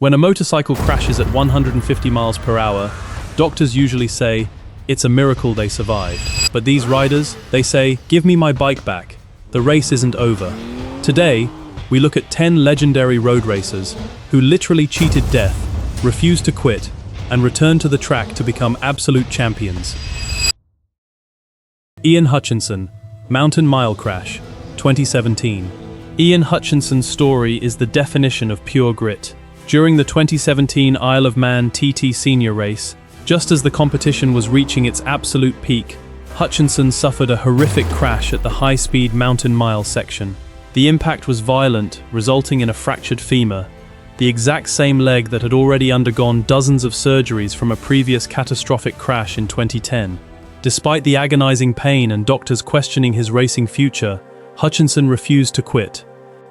When a motorcycle crashes at 150 miles per hour, doctors usually say, it's a miracle they survived. But these riders, they say, give me my bike back. The race isn't over. Today, we look at 10 legendary road racers who literally cheated death, refused to quit, and returned to the track to become absolute champions. Ian Hutchinson, Mountain Mile Crash, 2017. Ian Hutchinson's story is the definition of pure grit. During the 2017 Isle of Man TT Senior race, just as the competition was reaching its absolute peak, Hutchinson suffered a horrific crash at the high-speed mountain mile section. The impact was violent, resulting in a fractured femur, the exact same leg that had already undergone dozens of surgeries from a previous catastrophic crash in 2010. Despite the agonizing pain and doctors questioning his racing future, Hutchinson refused to quit.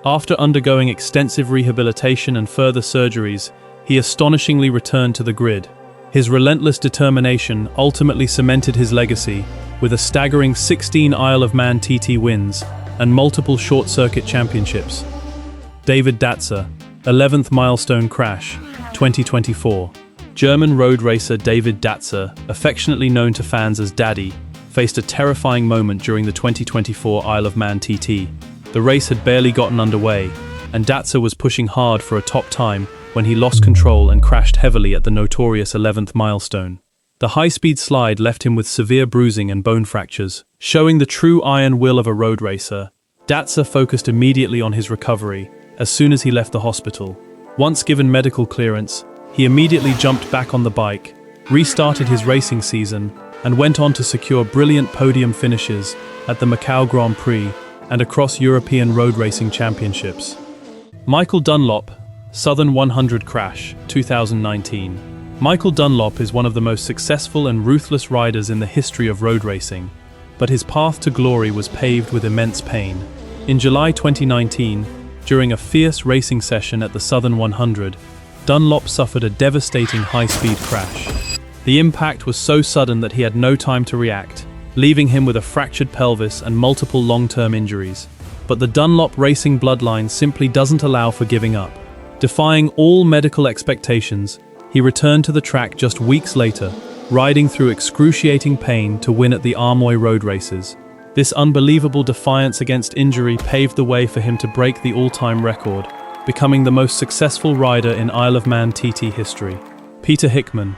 After undergoing extensive rehabilitation and further surgeries, he astonishingly returned to the grid. His relentless determination ultimately cemented his legacy, with a staggering 16 Isle of Man TT wins and multiple short-circuit championships. David Datzer, 11th milestone crash, 2024. German road racer David Datzer, affectionately known to fans as Daddy, faced a terrifying moment during the 2024 Isle of Man TT. The race had barely gotten underway, and Datzer was pushing hard for a top time when he lost control and crashed heavily at the notorious 11th milestone. The high-speed slide left him with severe bruising and bone fractures. Showing the true iron will of a road racer, Datzer focused immediately on his recovery as soon as he left the hospital. Once given medical clearance, he immediately jumped back on the bike, restarted his racing season, and went on to secure brilliant podium finishes at the Macau Grand Prix and across European road racing championships. Michael Dunlop, Southern 100 crash, 2019. Michael Dunlop is one of the most successful and ruthless riders in the history of road racing, but his path to glory was paved with immense pain. In July 2019, during a fierce racing session at the Southern 100, Dunlop suffered a devastating high-speed crash. The impact was so sudden that he had no time to react, leaving him with a fractured pelvis and multiple long-term injuries. But the Dunlop racing bloodline simply doesn't allow for giving up. Defying all medical expectations, he returned to the track just weeks later, riding through excruciating pain to win at the Amor road races. This unbelievable defiance against injury paved the way for him to break the all-time record, becoming the most successful rider in Isle of Man TT history. Peter Hickman,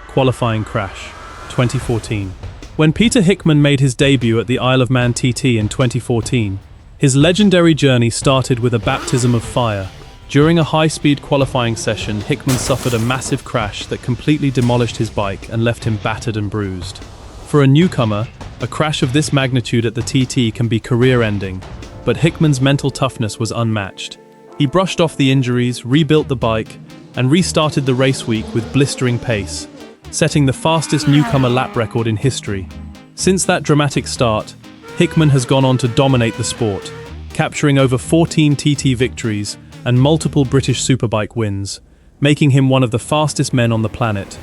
qualifying crash, 2014. When Peter Hickman made his debut at the Isle of Man TT in 2014, his legendary journey started with a baptism of fire. During a high-speed qualifying session, Hickman suffered a massive crash that completely demolished his bike and left him battered and bruised. For a newcomer, a crash of this magnitude at the TT can be career-ending, but Hickman's mental toughness was unmatched. He brushed off the injuries, rebuilt the bike, and restarted the race week with blistering pace, setting the fastest newcomer lap record in history. Since that dramatic start, Hickman has gone on to dominate the sport, capturing over 14 TT victories and multiple British Superbike wins, making him one of the fastest men on the planet.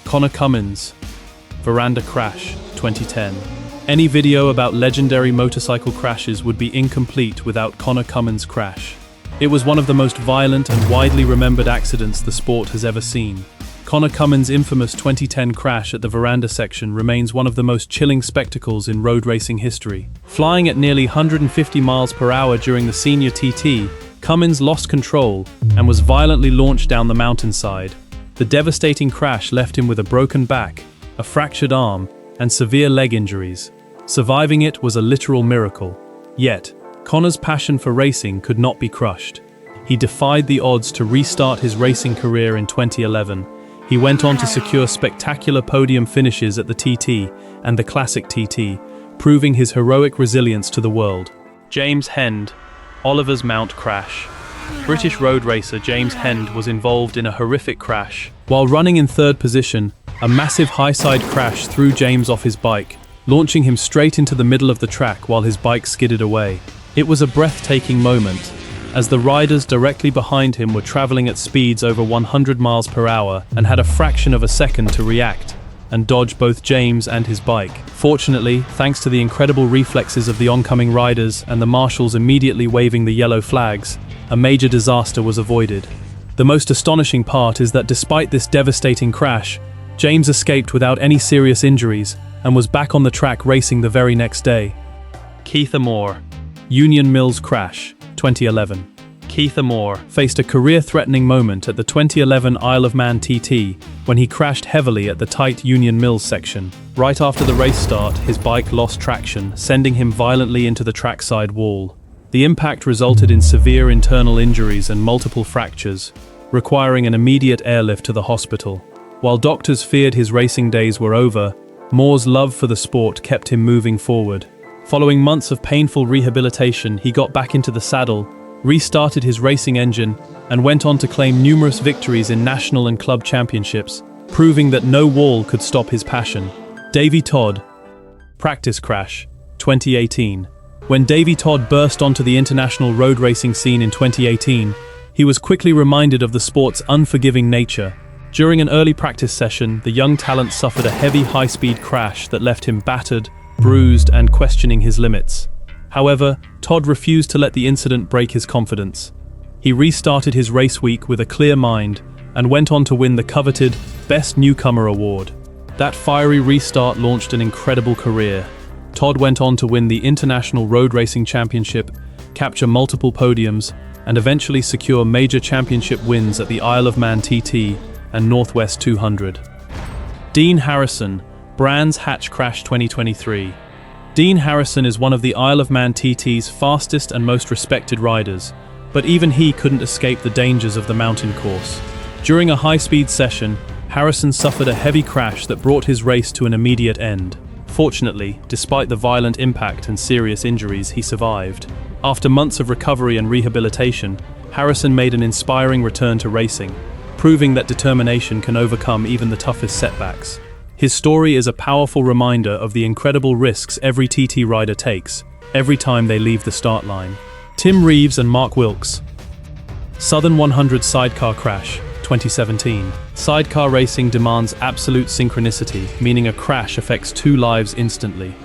Conor Cummins, Veranda crash, 2010. Any video about legendary motorcycle crashes would be incomplete without Conor Cummins' crash. It was one of the most violent and widely remembered accidents the sport has ever seen. Conor Cummins' infamous 2010 crash at the Veranda section remains one of the most chilling spectacles in road racing history. Flying at nearly 150 miles per hour during the senior TT, Cummins lost control and was violently launched down the mountainside. The devastating crash left him with a broken back, a fractured arm, and severe leg injuries. Surviving it was a literal miracle. Yet, Conor's passion for racing could not be crushed. He defied the odds to restart his racing career in 2011. He went on to secure spectacular podium finishes at the TT and the Classic TT, proving his heroic resilience to the world. James Hind, Oliver's Mount crash. British road racer James Hind was involved in a horrific crash. While running in third position, a massive high-side crash threw James off his bike, launching him straight into the middle of the track while his bike skidded away. It was a breathtaking moment, as the riders directly behind him were traveling at speeds over 100 miles per hour and had a fraction of a second to react and dodge both James and his bike. Fortunately, thanks to the incredible reflexes of the oncoming riders and the marshals immediately waving the yellow flags, a major disaster was avoided. The most astonishing part is that despite this devastating crash, James escaped without any serious injuries and was back on the track racing the very next day. Keith Amor. Union Mills crash, 2011. Keith Amor faced a career-threatening moment at the 2011 Isle of Man TT when he crashed heavily at the tight Union Mills section. Right after the race start, his bike lost traction, sending him violently into the trackside wall. The impact resulted in severe internal injuries and multiple fractures, requiring an immediate airlift to the hospital. While doctors feared his racing days were over, Amor's love for the sport kept him moving forward. Following months of painful rehabilitation, he got back into the saddle, restarted his racing engine, and went on to claim numerous victories in national and club championships, proving that no wall could stop his passion. Davey Todd. Practice crash, 2018. When Davey Todd burst onto the international road racing scene in 2018, he was quickly reminded of the sport's unforgiving nature. During an early practice session, the young talent suffered a heavy high-speed crash that left him battered, bruised, and questioning his limits. However, Todd refused to let the incident break his confidence. He restarted his race week with a clear mind and went on to win the coveted Best Newcomer award. That fiery restart launched an incredible career. Todd went on to win the International Road Racing Championship, capture multiple podiums, and eventually secure major championship wins at the Isle of Man TT and Northwest 200. Dean Harrison, Brands Hatch Crash 2023. Dean Harrison is one of the Isle of Man TT's fastest and most respected riders, but even he couldn't escape the dangers of the mountain course. During a high-speed session, Harrison suffered a heavy crash that brought his race to an immediate end. Fortunately, despite the violent impact and serious injuries, he survived. After months of recovery and rehabilitation, Harrison made an inspiring return to racing, proving that determination can overcome even the toughest setbacks. His story is a powerful reminder of the incredible risks every TT rider takes every time they leave the start line. Tim Reeves and Mark Wilkes. Southern 100 sidecar crash, 2017. Sidecar racing demands absolute synchronicity, meaning a crash affects two lives instantly.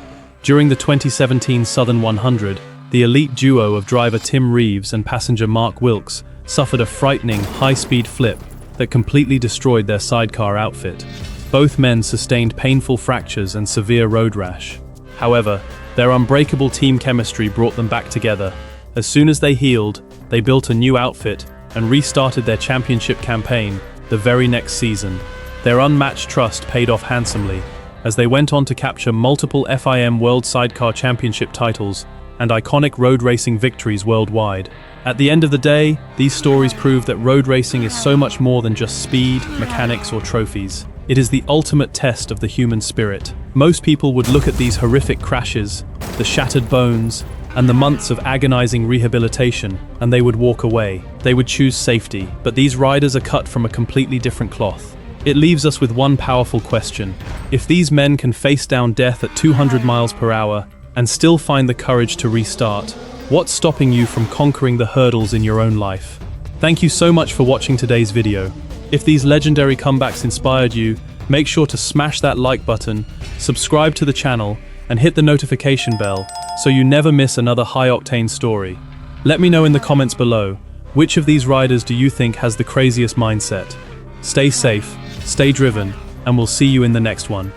During the 2017 Southern 100, the elite duo of driver Tim Reeves and passenger Mark Wilkes suffered a frightening, high-speed flip that completely destroyed their sidecar outfit. Both men sustained painful fractures and severe road rash. However, their unbreakable team chemistry brought them back together. As soon as they healed, they built a new outfit and restarted their championship campaign the very next season. Their unmatched trust paid off handsomely, as they went on to capture multiple FIM World Sidecar Championship titles and iconic road racing victories worldwide. At the end of the day, these stories prove that road racing is so much more than just speed, mechanics, or trophies. It is the ultimate test of the human spirit. Most people would look at these horrific crashes, the shattered bones, and the months of agonizing rehabilitation, and they would walk away. They would choose safety, but these riders are cut from a completely different cloth. It leaves us with one powerful question. If these men can face down death at 200 miles per hour and still find the courage to restart, what's stopping you from conquering the hurdles in your own life? Thank you so much for watching today's video. If these legendary comebacks inspired you, make sure to smash that like button, subscribe to the channel, and hit the notification bell so you never miss another high-octane story. Let me know in the comments below, which of these riders do you think has the craziest mindset? Stay safe, stay driven, and we'll see you in the next one.